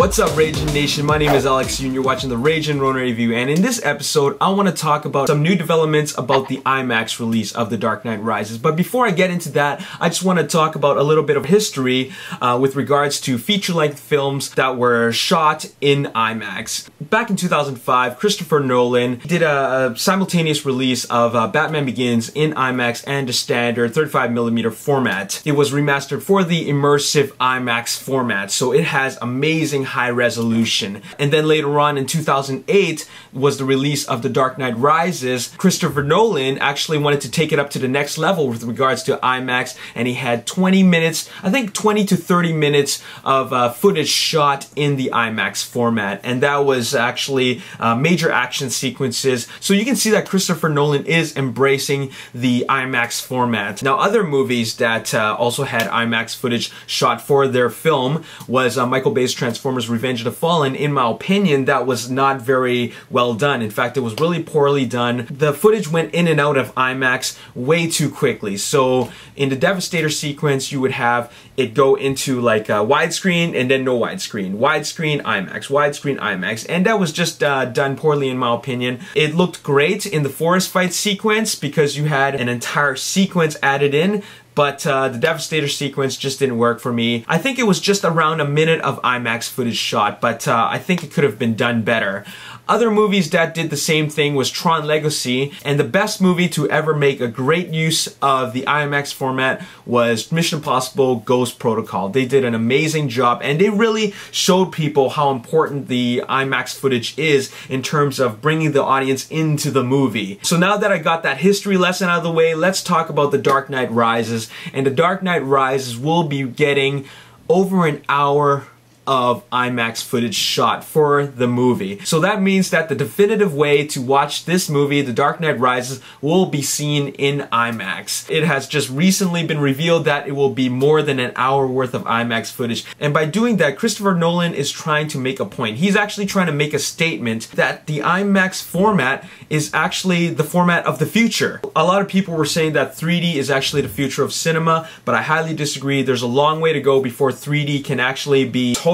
What's up, Ragin Nation? My name is Alex and you're watching the Ragin Ronin review, and in this episode I want to talk about some new developments about the IMAX release of The Dark Knight Rises. But before I get into that, I just want to talk about a little bit of history with regards to feature-length films that were shot in IMAX. Back in 2005, Christopher Nolan did a simultaneous release of Batman Begins in IMAX and a standard 35mm format. It was remastered for the immersive IMAX format, so it has amazing high resolution. And then later on in 2008 was the release of The Dark Knight Rises. Christopher Nolan actually wanted to take it up to the next level with regards to IMAX, and he had 20 minutes, I think 20 to 30 minutes of footage shot in the IMAX format, and that was actually major action sequences. So you can see that Christopher Nolan is embracing the IMAX format. Now, other movies that also had IMAX footage shot for their film was Michael Bay's Transformers Revenge of the Fallen. In my opinion, that was not very well done. In fact, it was really poorly done. The footage went in and out of IMAX way too quickly. So in the Devastator sequence, you would have it go into like widescreen and then no widescreen, widescreen, IMAX, and that was just done poorly in my opinion. It looked great in the forest fight sequence because you had an entire sequence added in, but the Devastator sequence just didn't work for me. I think it was just around a minute of IMAX footage shot, but I think it could have been done better. Other movies that did the same thing was Tron Legacy, and the best movie to ever make a great use of the IMAX format was Mission Impossible Ghost Protocol. They did an amazing job, and they really showed people how important the IMAX footage is in terms of bringing the audience into the movie. So now that I got that history lesson out of the way, let's talk about The Dark Knight Rises. And The Dark Knight Rises will be getting over an hour of IMAX footage shot for the movie. So that means that the definitive way to watch this movie, The Dark Knight Rises, will be seen in IMAX. It has just recently been revealed that it will be more than an hour worth of IMAX footage. And by doing that, Christopher Nolan is trying to make a point. He's actually trying to make a statement that the IMAX format is actually the format of the future. A lot of people were saying that 3D is actually the future of cinema, but I highly disagree. There's a long way to go before 3D can actually be totally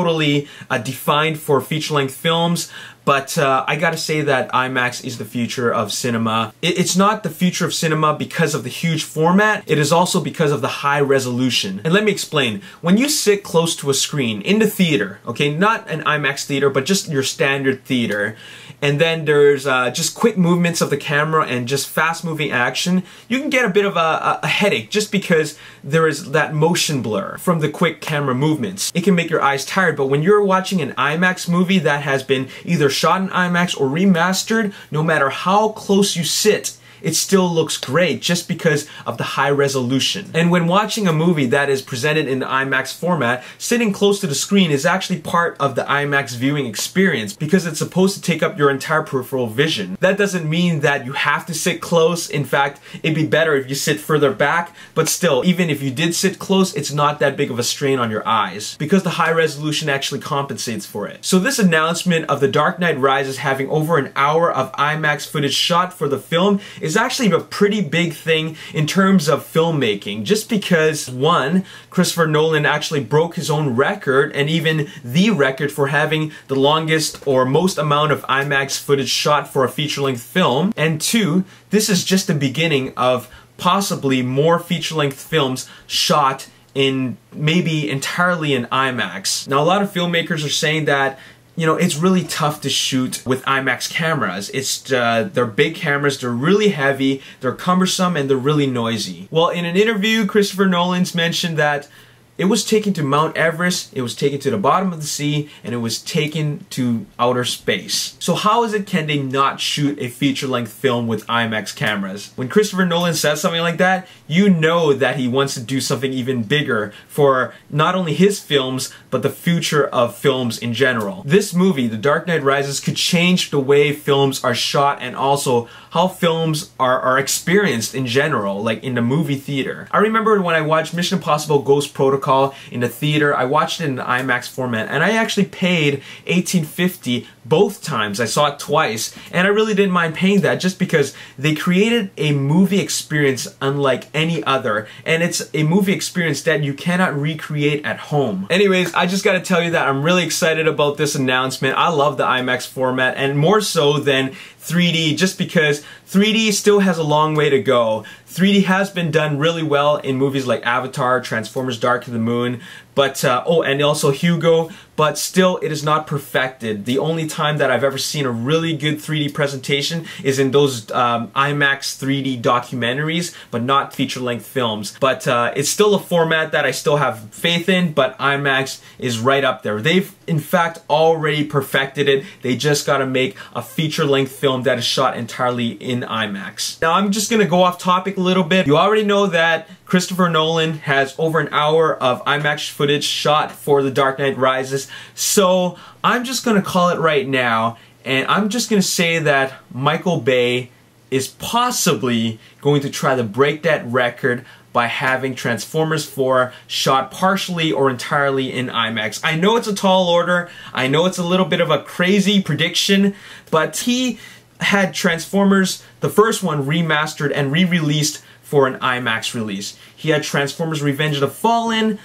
defined for feature-length films. But I gotta say that IMAX is the future of cinema. It's not the future of cinema because of the huge format, it is also because of the high resolution. And let me explain. When you sit close to a screen in the theater, okay, not an IMAX theater, but just your standard theater, and then there's just quick movements of the camera and just fast-moving action, you can get a bit of a headache just because there is that motion blur from the quick camera movements. It can make your eyes tired, but when you're watching an IMAX movie that has been either shot in IMAX or remastered, no matter how close you sit, it still looks great just because of the high resolution. And when watching a movie that is presented in the IMAX format, sitting close to the screen is actually part of the IMAX viewing experience because it's supposed to take up your entire peripheral vision. That doesn't mean that you have to sit close. In fact, it'd be better if you sit further back, but still, even if you did sit close, it's not that big of a strain on your eyes because the high resolution actually compensates for it. So this announcement of The Dark Knight Rises having over an hour of IMAX footage shot for the film is actually a pretty big thing in terms of filmmaking, just because, one, Christopher Nolan actually broke his own record, and even the record for having the longest or most amount of IMAX footage shot for a feature-length film, and two, this is just the beginning of possibly more feature-length films shot in maybe entirely in IMAX. Now, a lot of filmmakers are saying that, you know, it's really tough to shoot with IMAX cameras. They're big cameras, they're really heavy, they're cumbersome, and they're really noisy. Well, in an interview, Christopher Nolan's mentioned that it was taken to Mount Everest, it was taken to the bottom of the sea, and it was taken to outer space. So how is it can they not shoot a feature-length film with IMAX cameras? When Christopher Nolan says something like that, you know that he wants to do something even bigger for not only his films, but the future of films in general. This movie, The Dark Knight Rises, could change the way films are shot and also how films are experienced in general, like in the movie theater. I remember when I watched Mission Impossible Ghost Protocol recall, in the theater. I watched it in the IMAX format, and I actually paid $18.50 both times. I saw it twice, and I really didn't mind paying that just because they created a movie experience unlike any other, and it's a movie experience that you cannot recreate at home. Anyways, I just gotta tell you that I'm really excited about this announcement. I love the IMAX format, and more so than 3D, just because 3D still has a long way to go. 3D has been done really well in movies like Avatar, Transformers Dark of the Moon, but oh, and also Hugo, but still it is not perfected. The only time that I've ever seen a really good 3D presentation is in those IMAX 3D documentaries, but not feature-length films. But it's still a format that I still have faith in, but IMAX is right up there. They've in fact already perfected it. They just gotta make a feature-length film that is shot entirely in IMAX. Now I'm just gonna go off topic a little bit. You already know that Christopher Nolan has over an hour of IMAX footage shot for The Dark Knight Rises, so I'm just gonna call it right now, and I'm just gonna say that Michael Bay is possibly going to try to break that record by having Transformers 4 shot partially or entirely in IMAX. I know it's a tall order, I know it's a little bit of a crazy prediction, but he had Transformers, the first one, remastered and re-released for an IMAX release. He had Transformers Revenge of the Fallen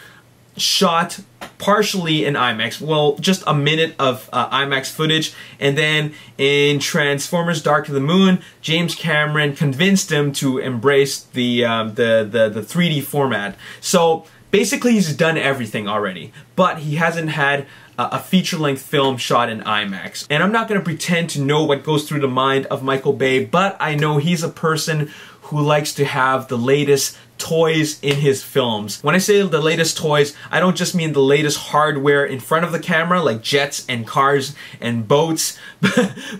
shot partially in IMAX, well, just a minute of IMAX footage, and then in Transformers Dark of the Moon, James Cameron convinced him to embrace the 3D format. So basically he's done everything already, but he hasn't had a feature-length film shot in IMAX. And I'm not going to pretend to know what goes through the mind of Michael Bay, but I know he's a person who likes to have the latest toys in his films. When I say the latest toys, I don't just mean the latest hardware in front of the camera, like jets and cars and boats,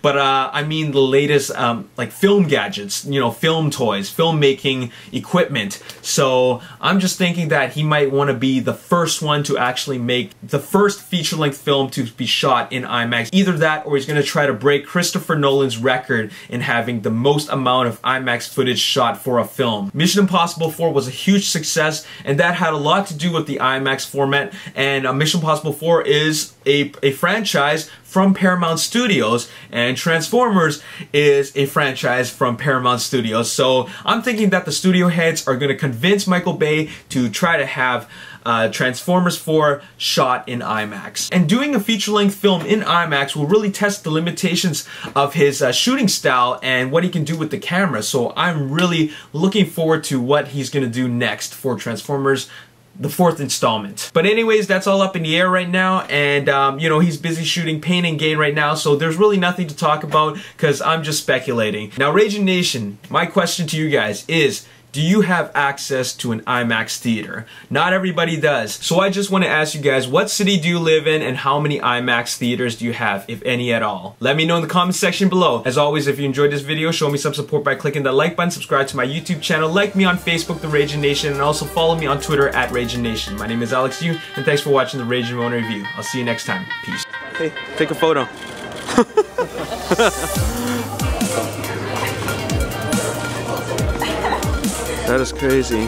but I mean the latest like film gadgets, you know, film toys, filmmaking equipment. So I'm just thinking that he might want to be the first one to actually make the first feature-length film to be shot in IMAX. Either that, or he's going to try to break Christopher Nolan's record in having the most amount of IMAX footage shot for a film. Mission Impossible 4 was a huge success, and that had a lot to do with the IMAX format, and Mission Impossible 4 is a franchise from Paramount Studios, and Transformers is a franchise from Paramount Studios. So I'm thinking that the studio heads are going to convince Michael Bay to try to have Transformers 4 shot in IMAX. And doing a feature-length film in IMAX will really test the limitations of his shooting style and what he can do with the camera. So I'm really looking forward to what he's going to do next for Transformers, the 4th installment. But anyways, that's all up in the air right now, and you know, he's busy shooting Pain and Gain right now, so there's really nothing to talk about because I'm just speculating. Now, Ragin Nation, my question to you guys is, do you have access to an IMAX theater? Not everybody does. So I just want to ask you guys, what city do you live in and how many IMAX theaters do you have, if any at all? Let me know in the comment section below. As always, if you enjoyed this video, show me some support by clicking that like button, subscribe to my YouTube channel, like me on Facebook, The Ragin Nation, and also follow me on Twitter at Ragin Nation. My name is Alex Yu, and thanks for watching the Ragin Ronin review. I'll see you next time. Peace. Hey, take a photo. That is crazy.